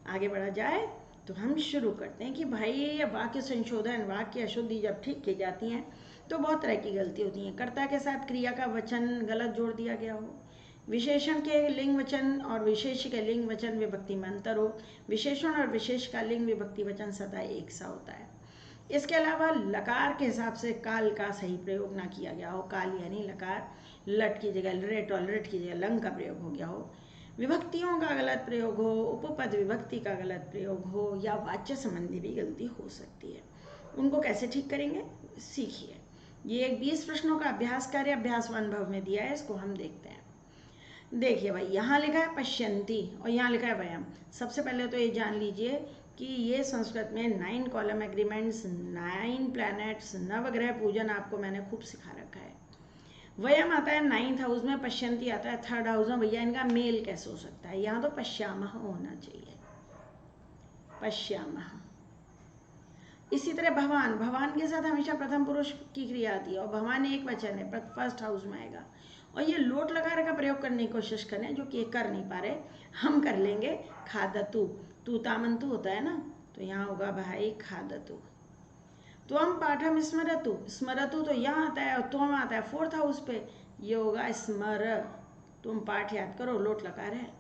आगे बढ़ा जाए तो हम शुरू करते हैं कि भाई वाक्य संशोधन, वाक्य अशुद्धि जब ठीक की जाती हैं तो बहुत तरह की गलती होती हैं। कर्ता के साथ क्रिया का वचन गलत जोड़ दिया गया हो, विशेषण के लिंग वचन और विशेष के लिंग वचन विभक्ति में अंतर हो, विशेषण और विशेष का लिंग विभक्ति वचन सदा एक सा होता है। इसके अलावा लकार के हिसाब से काल का सही प्रयोग ना किया गया हो, काल यानी लकार, लट की जगह लरेट और लट की जगह लंग का प्रयोग हो गया हो, विभक्तियों का गलत प्रयोग हो, उपपद विभक्ति का गलत प्रयोग हो, या वाच्य संबंधी भी गलती हो सकती है। उनको कैसे ठीक करेंगे सीखिए। ये एक 20 प्रश्नों का अभ्यास कार्य अभ्यास अनुभव में दिया है, इसको हम देखते हैं। देखिए भाई, यहाँ लिखा है पश्यन्ति और यहाँ लिखा है वयम। सबसे पहले तो ये जान लीजिए कि ये संस्कृत में 9 कॉलम एग्रीमेंट्स, 9 प्लैनेट्स, नवग्रह पूजन आपको मैंने खूब सिखा रखा है। वयम आता है 9th हाउस में, पश्यन्ति आता है 3rd हाउस में। भैया इनका मेल कैसे हो सकता है? यहाँ तो पश्यामह होना चाहिए, पश्यामह। इसी तरह भवान, भवान के साथ हमेशा प्रथम पुरुष की क्रिया आती है और भवान एक वचन है, 1st हाउस में आएगा। और ये लोट लकार का प्रयोग करने की कोशिश करें, जो कि कर नहीं पा रहे, हम कर लेंगे। खादतु, तू तामंतु होता है ना, तो यहाँ होगा भाई खादतु। त्वम पाठम स्मरतु, स्मरतु तो यहाँ आता है और त्वम आता है 4th हाउस पे, ये होगा स्मर, तुम पाठ याद करो, लोट लकार है।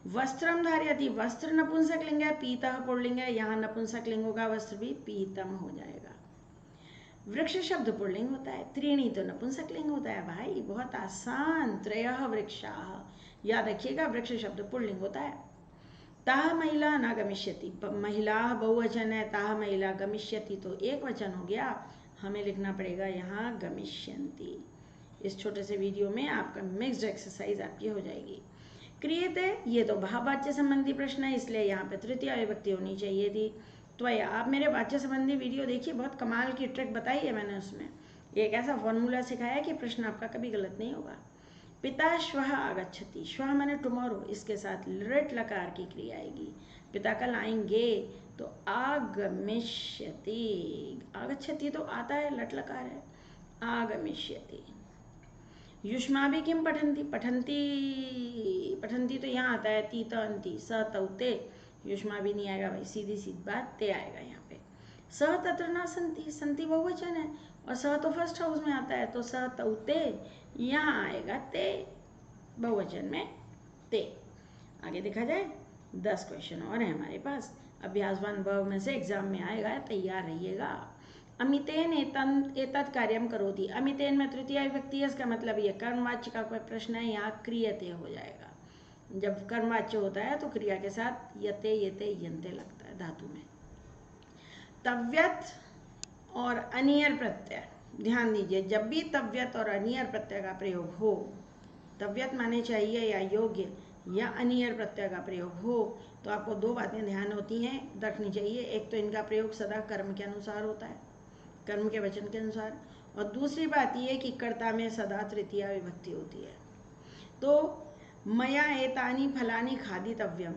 वस्त्रम धार्यति, वस्त्र नपुंसक लिंग है, पीतः पुल्लिंग है, यहाँ नपुंसक लिंग होगा, वस्त्र भी पीतम हो जाएगा। वृक्ष शब्द पुल्लिंग होता है, त्रीणी तो नपुंसक लिंग होता है। भाई बहुत आसान, त्रयः वृक्षाः, याद रखिएगा वृक्ष शब्द पुल्लिंग होता है। ताह महिला न गमिष्यति, महिला बहुवचन है, ताह महिला गमिष्यति तो एक वचन हो गया, हमें लिखना पड़ेगा यहाँ गमिष्यन्ति। इस छोटे से वीडियो में आपका मिक्स्ड एक्सरसाइज आपकी हो जाएगी। क्रियते, ये तो भाववाच्य संबंधी प्रश्न है, इसलिए यहाँ पे तृतीय विभक्ति होनी चाहिए थी। त्वया, आप मेरे वाच्य संबंधी वीडियो देखिए, बहुत कमाल की ट्रिक बताई है मैंने उसमें। एक ऐसा फॉर्मूला सिखाया कि प्रश्न आपका कभी गलत नहीं होगा। पिता श्वः आगच्छति, श्वः माने टुमारो, इसके साथ लृट लकार की क्रिया आएगी। पिता कल आएंगे तो आगमिष्यति, आगच्छति तो आता है, लट लकार है, आगमिष्यति। युष्माभि किम पठन्ति, पठन्ति, पठन्ति तो यहाँ आता है तीत अंति, स तौते, युष्माभि नहीं आएगा भाई, सीधी सीधी बात, ते आएगा यहाँ पे। स तत्र न संति, संति बहुवचन है और स तो 1st हाउस में आता है, तो स तौते, यहाँ आएगा ते, बहुवचन में ते। आगे देखा जाए, 10 क्वेश्चन और हैं हमारे पास, अभ्यास अनुभव में से एग्जाम में आएगा, तैयार रहिएगा। अमितेन एतत् कार्यम करोति, अमितेन में तृतीय विभक्ति है, इसका मतलब ये कर्मवाच्य का कोई प्रश्न है, यहाँ क्रियते हो जाएगा। जब कर्मवाच्य होता है तो क्रिया के साथ यते यते यन्ते लगता है धातु में। तव्यत और अनियर प्रत्यय, ध्यान दीजिए, जब भी तव्यत और अनियर प्रत्यय का प्रयोग हो, तव्यत माने चाहिए या योग्य, या अनियर प्रत्यय का प्रयोग हो, तो आपको 2 बातें ध्यान होती हैं, रखनी चाहिए। एक तो इनका प्रयोग सदा कर्म के अनुसार होता है, कर्म के वचन के अनुसार, और दूसरी बात यह कि कर्ता में सदा तृतीया विभक्ति होती है। तो मया एतानि फलानि खादितव्यम,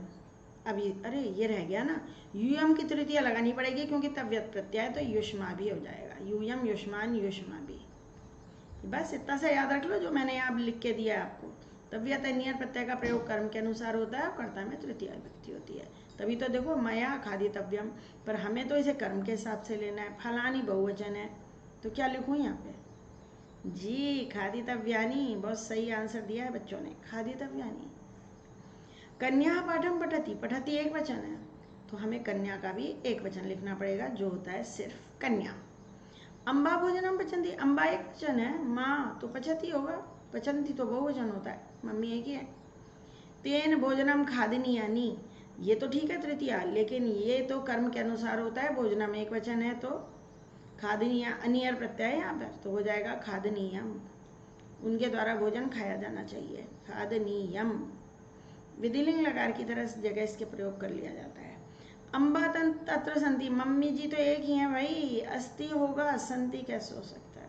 अभी अरे ये रह गया ना, यूयम की तृतीया लगानी पड़ेगी क्योंकि तव्यत प्रत्यय, तो युष्मा भी हो जाएगा, यूयम युष्मान युष्मा भी। बस इतना सा याद रख लो जो मैंने यहाँ लिख के दिया है आपको। तव्यत अनियर प्रत्यय का प्रयोग कर्म के अनुसार होता है और कर्ता में तृतीया विभक्ति होती है। तभी तो देखो मया खादितव्यम, पर हमें तो इसे कर्म के हिसाब से लेना है। फलानी बहुवचन है तो क्या लिखूँ यहाँ पे? जी खादितव्यानी, बहुत सही आंसर दिया है बच्चों ने, खादितव्यानी। कन्या पाठम पठती, पठती एक वचन है तो हमें कन्या का भी एक वचन लिखना पड़ेगा, जो होता है सिर्फ कन्या। अम्बा भोजनम पचंती, अम्बा एक वचन है, माँ तो पचती होगा, पचंती तो बहुवचन होता है, मम्मी एक ही है। तेन भोजनम खादनीयानी, ये तो ठीक है तृतीया, लेकिन ये तो कर्म के अनुसार होता है, भोजनम एक वचन है तो खादनीय अनियर प्रत्यय है यहाँ पर, तो हो जाएगा खादनीयम, उनके द्वारा भोजन खाया जाना चाहिए, खादनीयम। विधिलिंग लकार की तरह जगह इसके प्रयोग कर लिया जाता है। अम्बा तत्र संति, मम्मी जी तो एक ही है भाई, अस्ति होगा, संति कैसे हो सकता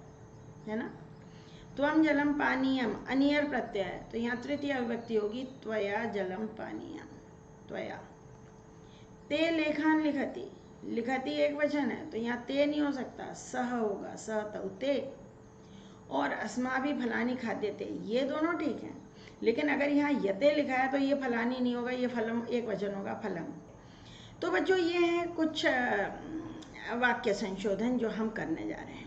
है ना। त्वम जलम पानीयम, अनियर प्रत्यय है तो यहाँ तृतीय विभक्ति होगी, त्वया जलम पानीयम, त्वया। ते लेखान लिखति, लिखति एक वचन है तो यहाँ ते नहीं हो सकता, सह होगा, सह तौ ते। और अस्माभि फलानी खाद्यते, ये दोनों ठीक हैं, लेकिन अगर यहाँ यते लिखा है तो ये फलानी नहीं होगा, ये फलम एक वचन होगा, फलम। तो बच्चों ये हैं कुछ वाक्य संशोधन जो हम करने जा रहे हैं।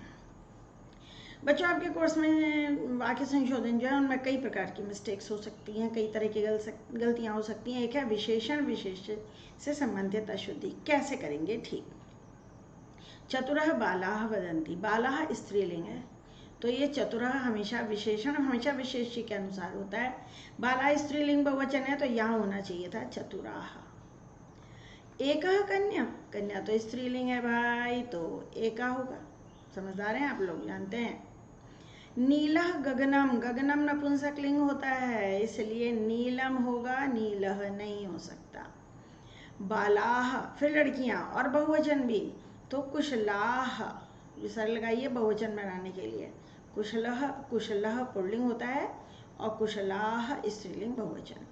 बच्चों आपके कोर्स में वाक्य संशोधन जो है उनमें कई प्रकार की मिस्टेक्स हो सकती हैं, कई तरह की गलतियाँ हो सकती हैं। एक है विशेषण विशेष से संबंधित अशुद्धि। कैसे करेंगे? ठीक, चतुरः बालाः वदन्ति, बालाः स्त्रीलिंग है तो ये चतुरः हमेशा विशेषण हमेशा विशेष्य के अनुसार होता है। बाला स्त्रीलिंग बहुवचन है तो यहाँ होना चाहिए था चतुराः। एकः कन्या, कन्या तो स्त्रीलिंग है भाई, तो एका होगा। समझदार हैं आप लोग, जानते हैं। नीलः गगनम, गगनम नपुंसकलिंग होता है इसलिए नीलम होगा, नीलह नहीं हो सकता। बालाह फिर लड़कियां और बहुवचन भी, तो कुशलाह विसर्ग लगाइए बहुवचन बनाने के लिए। कुशलः, कुशलः पुल्लिंग होता है और कुशलाह स्त्रीलिंग बहुवचन।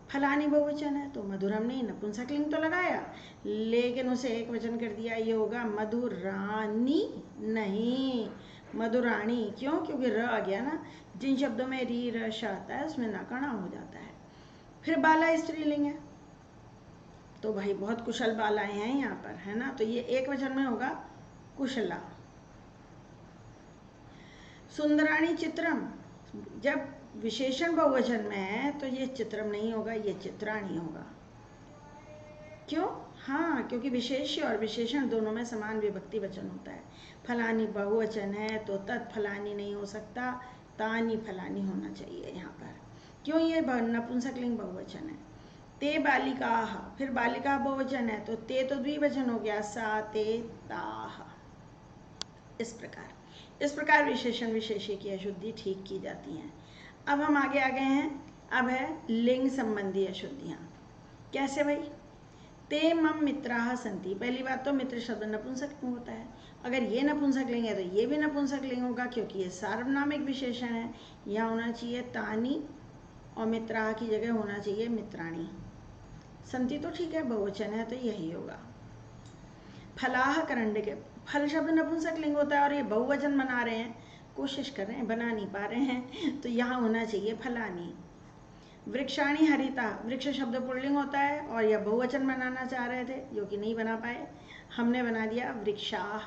फलानी बहुवचन है तो मधुरम नहीं, नपुंसकलिंग तो लगाया लेकिन उसे एक वचन कर दिया, ये होगा मधुरानी नहीं, मधुरानी। क्यों? क्योंकि र आ गया ना, जिन शब्दों में री र श आता है उसमें नकणा हो जाता है। फिर बाला स्त्रीलिंग है तो भाई बहुत कुशल बालाएं हैं यहाँ पर, है ना, तो ये एक वचन में होगा कुशला। सुंदराणी चित्रम, जब विशेषण बहुवचन में है तो ये चित्रम नहीं होगा, ये चित्राणी होगा। क्यों? हाँ, क्योंकि विशेष्य और विशेषण दोनों में समान विभक्ति वचन होता है। फलानी बहुवचन है तो तत्फलानी नहीं हो सकता, तानी फलानी होना चाहिए यहाँ पर। क्यों? ये नपुंसकलिंग बहुवचन है। ते बालिकाः, फिर बालिका बहुवचन है तो ते तो द्विवचन हो गया, सा ते ताः। इस प्रकार विशेषण विशेष्य की अशुद्धि ठीक की जाती है। अब हम आगे आ गए हैं, अब है लिंग संबंधी अशुद्धियाँ। कैसे भाई? ते मम मित्राः सन्ति, पहली बात तो मित्र शब्द नपुंसकलिंग होता है, अगर ये नपुंसकलिंग है तो ये भी नपुंसकलिंग होगा क्योंकि ये सार्वनामिक विशेषण है। यहाँ होना चाहिए तानी और मित्राः की जगह होना चाहिए मित्राणी। सन्ति तो ठीक है, बहुवचन है तो यही होगा। फलाह करंड के, फल शब्द नपुंसकलिंग होता है और ये बहुवचन बना रहे हैं, कोशिश कर रहे हैं, बना नहीं पा रहे हैं, तो यहाँ होना चाहिए फलानी। वृक्षाणी हरिता, वृक्ष शब्द पुल्लिंग होता है और यह बहुवचन बनाना चाह रहे थे जो कि नहीं बना पाए, हमने बना दिया वृक्षाः।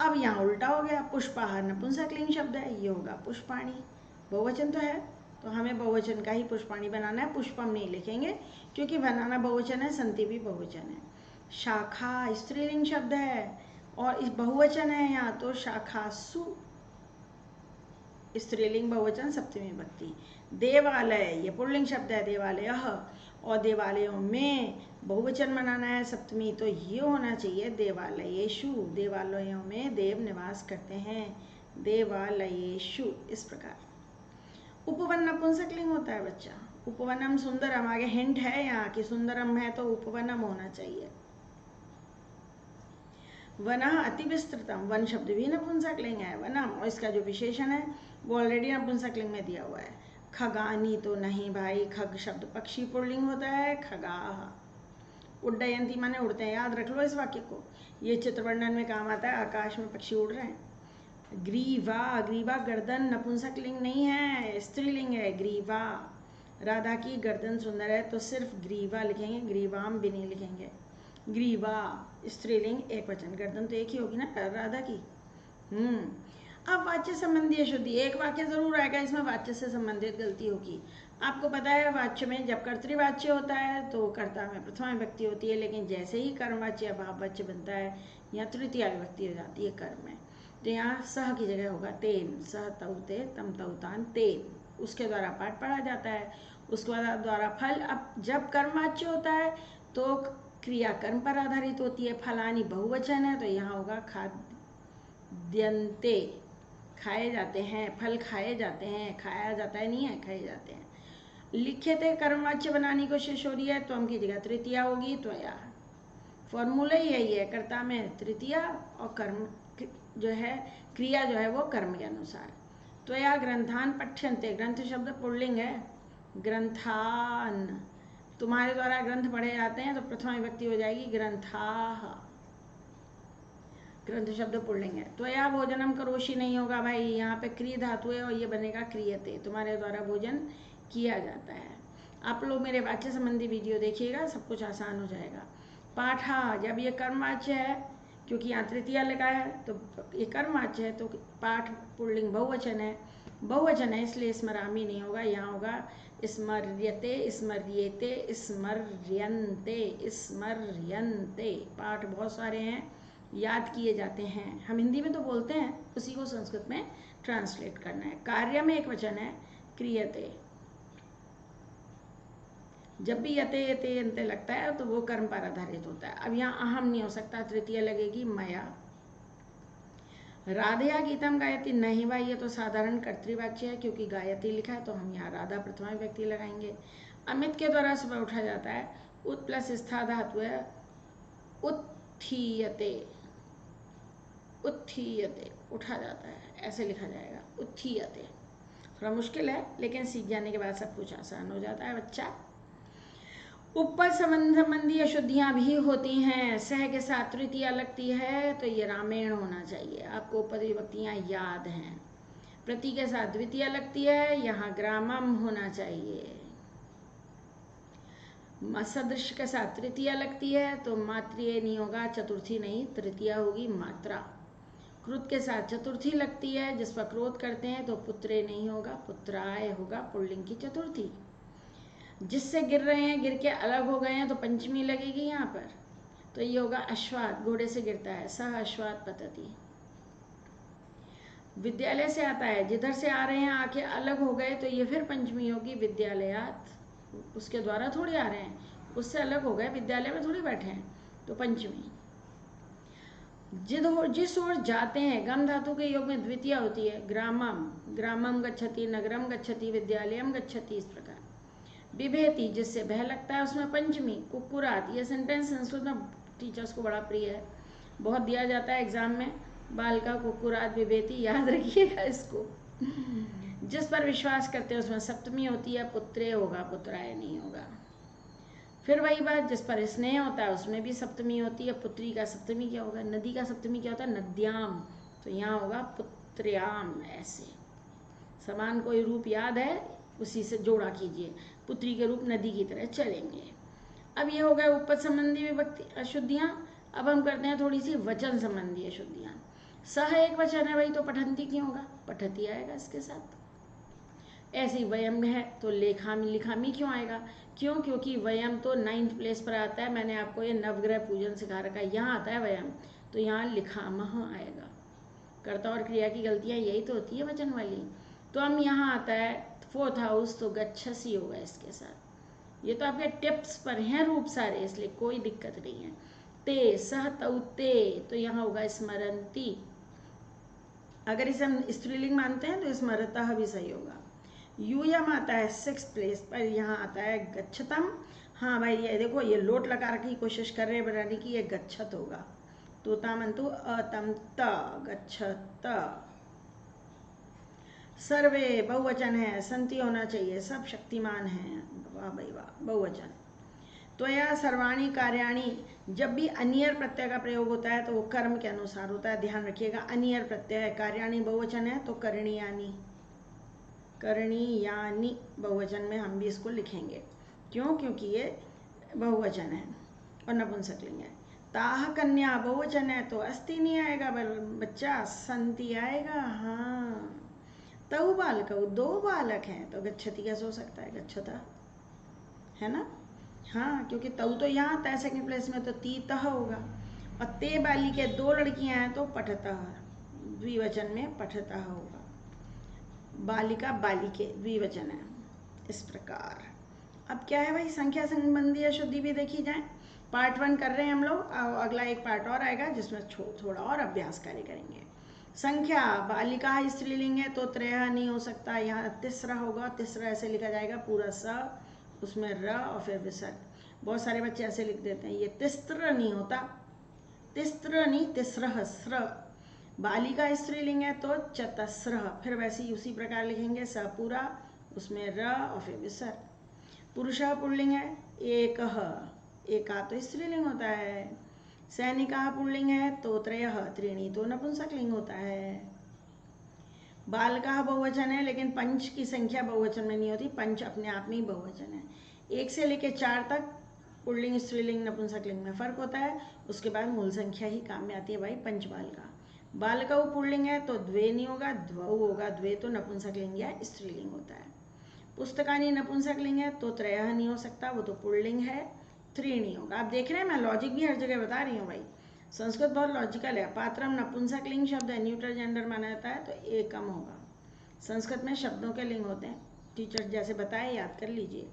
अब यहाँ उल्टा हो गया, पुष्पाः नपुंसकलिंग शब्द है, ये होगा पुष्पाणी, बहुवचन तो है तो हमें बहुवचन का ही पुष्पाणी बनाना है, पुष्पम नहीं लिखेंगे क्योंकि बनाना बहुवचन है, संति भी बहुवचन है। शाखा स्त्रीलिंग शब्द है और इस बहुवचन है यहाँ तो शाखासु, स्त्रीलिंग बहुवचन सप्तमी विभक्ति। देवालय ये पुल्लिंग शब्द है, देवालयः, और देवालयों में बहुवचन बनाना है सप्तमी तो ये होना चाहिए देवालयेषु, देवालयों में देव निवास करते हैं, देवालयेषु। इस प्रकार उपवन नपुंसकलिंग होता है बच्चा, उपवनम सुंदरम, आगे हिंट है यहाँ कि सुंदरम है तो उपवनम होना चाहिए। वनः अति विस्तृतम, वन शब्द भी नपुंसकलिंग है, वनम, और इसका जो विशेषण है वो ऑलरेडी नपुंसकलिंग में दिया हुआ है। खगानी तो नहीं भाई, खग शब्द पक्षी पुल्लिंग होता है, खगाः। उड्डयंती माने उड़ते हैं, याद रख लो इस वाक्य को, ये चित्र वर्णन में काम आता है, आकाश में पक्षी उड़ रहे हैं। ग्रीवा, ग्रीवा गर्दन नपुंसकलिंग नहीं है, स्त्रीलिंग है, ग्रीवा। राधा की गर्दन सुंदर है तो सिर्फ ग्रीवा लिखेंगे, ग्रीवाम भी नहीं लिखेंगे। ग्रीवा स्त्रीलिंग एक वचन, गर्दन तो एक ही होगी ना राधा की। अब वाच्य संबंधी अशुद्धि, एक वाक्य जरूर आएगा इसमें वाच्य से संबंधित गलती होगी। आपको पता है वाच्य में जब कर्तृवाच्य होता है तो कर्ता में प्रथमा विभक्ति होती है, लेकिन जैसे ही कर्मवाच्य या भाववाच्य बनता है या तृतीया विभक्ति हो जाती है कर्म में, तो यहाँ सह की जगह होगा तेन, सह तौ ते तम तौ तान तेन, उसके द्वारा पाठ पढ़ा जाता है, उसके बाद द्वारा फल। अब जब कर्मवाच्य होता है तो क्रिया कर्म पर आधारित होती है, फलानी बहुवचन है तो यहाँ होगा खाद्यन्ते, खाए जाते हैं, फल खाए जाते हैं, खाया जाता है नहीं है, खाए जाते हैं। लिख्यते कर्मवाच्य बनाने की कोशिश हो रही है तो हम की जगह तृतीया होगी, तो या फॉर्मूला ही यही है, कर्ता में तृतीया और कर्म जो है क्रिया जो है वो कर्म के अनुसार। तो या ग्रंथान पठ्यन्ते, ग्रंथ शब्द पुल्लिंग है, ग्रंथान, तुम्हारे द्वारा ग्रंथ पढ़े जाते हैं तो प्रथमा विभक्ति हो जाएगी ग्रंथाः, ग्रंथ शब्द पुल्लिंग है। तो या भोजनम करोषि नहीं होगा भाई, यहाँ पे क्रिय धातु है और ये बनेगा क्रियते, तुम्हारे द्वारा भोजन किया जाता है। आप लोग मेरे वाच्य संबंधी वीडियो देखिएगा, सब कुछ आसान हो जाएगा। पाठा, जब ये कर्मवाच्य है, क्योंकि यहाँ तृतीया लगा है तो ये कर्मवाच्य है, तो पाठ पुल्लिंग बहुवचन है, बहुवचन है इसलिए स्मरामि नहीं होगा, यहाँ होगा स्मर्यते, स्मर्येते, स्मर्यन्ते, स्मर्यन्ते। पाठ बहुत सारे हैं, याद किए जाते हैं। हम हिंदी में तो बोलते हैं, उसी को संस्कृत में ट्रांसलेट करना है। कार्य में एक वचन है क्रियते, जब भी यते यते अंते लगता है तो वो कर्म पर आधारित होता है। अब यहाँ अहम नहीं हो सकता, तृतीय लगेगी मया। राधया गीतम गायती नहीं भाई, ये तो साधारण कर्तृवाच्य है, क्योंकि गायती लिखा है तो हम यहाँ राधा प्रथमा व्यक्ति लगाएंगे। अमित के द्वारा सुबह उठा जाता है, उत प्लस स्था धातु है, उत्थीयते, उत्थीयते, उठा जाता है, ऐसे लिखा जाएगा उत्थीयते। थोड़ा मुश्किल है लेकिन सीख जाने के बाद सब कुछ आसान हो जाता है बच्चा। उपपद संबंधी अशुद्धियां भी होती हैं। सह के साथ तृतीया लगती है तो ये रामेण होना चाहिए, आपको उपपद विभक्तियां याद हैं। प्रति के साथ द्वितीया लगती है, यहाँ ग्रामम होना चाहिए। सदृश के साथ तृतीया लगती है तो मात्रीय नहीं होगा, चतुर्थी नहीं, तृतीया होगी मात्रा। क्रुत के साथ चतुर्थी लगती है, जिस पर क्रोध करते हैं तो पुत्रे नहीं होगा, पुत्राय होगा, पुल्लिंग की चतुर्थी। जिससे गिर रहे हैं, गिर के अलग हो गए हैं तो पंचमी लगेगी यहाँ पर, तो ये होगा अश्वात, घोड़े से गिरता है, सह अश्वात पतति। विद्यालय से आता है, जिधर से आ रहे हैं आके अलग हो गए तो ये फिर पंचमी होगी, विद्यालयात, उसके द्वारा थोड़ी आ रहे हैं, उससे अलग हो गए, विद्यालय में थोड़ी बैठे हैं, तो पंचमी। जिस ओर जाते हैं, गम धातु के योग में द्वितीय होती है, ग्रामम, ग्रामम गच्छति, नगरम गच्छति, विद्यालयम गच्छति, इस प्रकार। विभेति, जिससे भय लगता है, उसमें पंचमी। कुक्कुरात, ये सेंटेंस संस्कृत में टीचर्स को बड़ा प्रिय है, बहुत दिया जाता है एग्जाम में, बाल का कुक्कुरात विभेति, याद रखिएगा इसको। जिस पर विश्वास करते हैं उसमें सप्तमी होती है, पुत्रे होगा, पुत्राय नहीं होगा। फिर वही बात, जिस पर स्नेह होता है उसमें भी सप्तमी होती है, पुत्री का सप्तमी क्या होगा, नदी का सप्तमी क्या होता है, नद्याम, तो यहाँ होगा पुत्र्याम। ऐसे समान कोई रूप याद है उसी से जोड़ा कीजिए, पुत्री के रूप नदी की तरह चलेंगे। अब ये हो गए उपपद संबंधी विभक्ति अशुद्धियाँ। अब हम करते हैं थोड़ी सी वचन संबंधी अशुद्धियाँ। सह एक वचन है भाई, तो पठंती क्यों होगा, पठती आएगा इसके साथ। ऐसी वयम है तो लेखामी, लिखामी क्यों आएगा, क्यों, क्योंकि वयम तो 9th प्लेस पर आता है। मैंने आपको ये नवग्रह पूजन सिखा रखा है, यहाँ आता है वयम, तो यहाँ लिखामह आएगा। कर्ता और क्रिया की गलतियाँ यही तो होती है वचन वाली। तो हम यहाँ आता है 4th हाउस, तो गच्छसी होगा इसके साथ। ये तो आपके टिप्स पर हैं रूप सारे, इसलिए कोई दिक्कत नहीं है। ते, सह तौ ते, तो यहाँ होगा स्मरंती। अगर इसे हम स्त्रीलिंग मानते हैं तो स्मरतः भी सही होगा। यूयम आता है 6th प्लेस पर, यहाँ आता है गच्छतम। हाँ भाई, ये देखो, ये लोट लकार की कोशिश कर रहे हैं बनाने की, ये गच्छत होगा। तोतामंतु अतम त, गच्छत। सर्वे बहुवचन है, संति होना चाहिए, सब शक्तिमान हैं, वाह भाई वाह, बहुवचन। तो यह सर्वाणी कार्याणी, जब भी अनियर प्रत्यय का प्रयोग होता है तो वो कर्म के अनुसार होता है, ध्यान रखिएगा। अनियर प्रत्यय, कार्याणी बहुवचन है तो करणीयानी, करणीयानी बहुवचन में हम भी इसको लिखेंगे। क्यों, क्योंकि ये बहुवचन है और नपुंसकलिंग है। ताह कन्या बहुवचन है तो अस्ति नहीं आएगा बच्चा, संति आएगा। हाँ, तऊ बालक, 2 बालक हैं तो गच्छति कैसे हो सकता है, गच्छता है ना। हाँ, क्योंकि तऊ तो यहाँ आता है 2nd प्लेस में, तो तीतः होगा। और ते बाली के 2 लड़कियां हैं तो पठतः, द्विवचन में पठतः होगा। बालिका बालिके द्विवचन है, इस प्रकार। अब क्या है भाई, संख्या संबंधी अशुद्धि भी देखी जाए। पार्ट 1 कर रहे हैं हम लोग, अगला एक पार्ट और आएगा जिसमें थोड़ा और अभ्यास कार्य करेंगे। संख्या, बालिका स्त्रीलिंग है तो त्रय नहीं हो सकता, यहाँ तीसरा होगा। तीसरा ऐसे लिखा जाएगा, पूरा स, उसमें र और फिर विसर्ग। बहुत सारे बच्चे ऐसे लिख देते हैं, ये तिस्त्र नहीं होता, तिस्त्र नहीं, तिस्रह, स्र। बालिका स्त्रीलिंग है तो चतस्र, फिर वैसे ही उसी प्रकार लिखेंगे, स पूरा, उसमें र और फिर विसर्ग। पुरुषः पुल्लिंग है, एकः, एका तो स्त्रीलिंग होता है। सैनिकाः पुल्लिंग है तो त्रयः, त्रीणि तो नपुंसकलिंग होता है। बालकाः बहुवचन है, लेकिन पंच की संख्या बहुवचन में नहीं होती, पंच अपने आप में ही बहुवचन है। 1 से लेकर 4 तक पुल्लिंग स्त्रीलिंग नपुंसकलिंग में फ़र्क होता है। उसके बाद मूल संख्या ही काम में आती है भाई, पंचबाल का। बालकौ पुल्लिंग है तो द्वे नहीं होगा, द्वौ होगा। द्वे तो नपुंसकलिंग या स्त्रीलिंग होता है। पुस्तकानि नपुंसकलिंग है तो त्रयः नहीं हो सकता, वो तो पुल्लिंग है, त्रीणी होगा। आप देख रहे हैं मैं लॉजिक भी हर जगह बता रही हूँ भाई, संस्कृत बहुत लॉजिकल है। पात्रम नपुंसकलिंग शब्द है, न्यूट्रल जेंडर माना जाता है तो एकम होगा। संस्कृत में शब्दों के लिंग होते हैं, टीचर जैसे बताए याद कर लीजिए।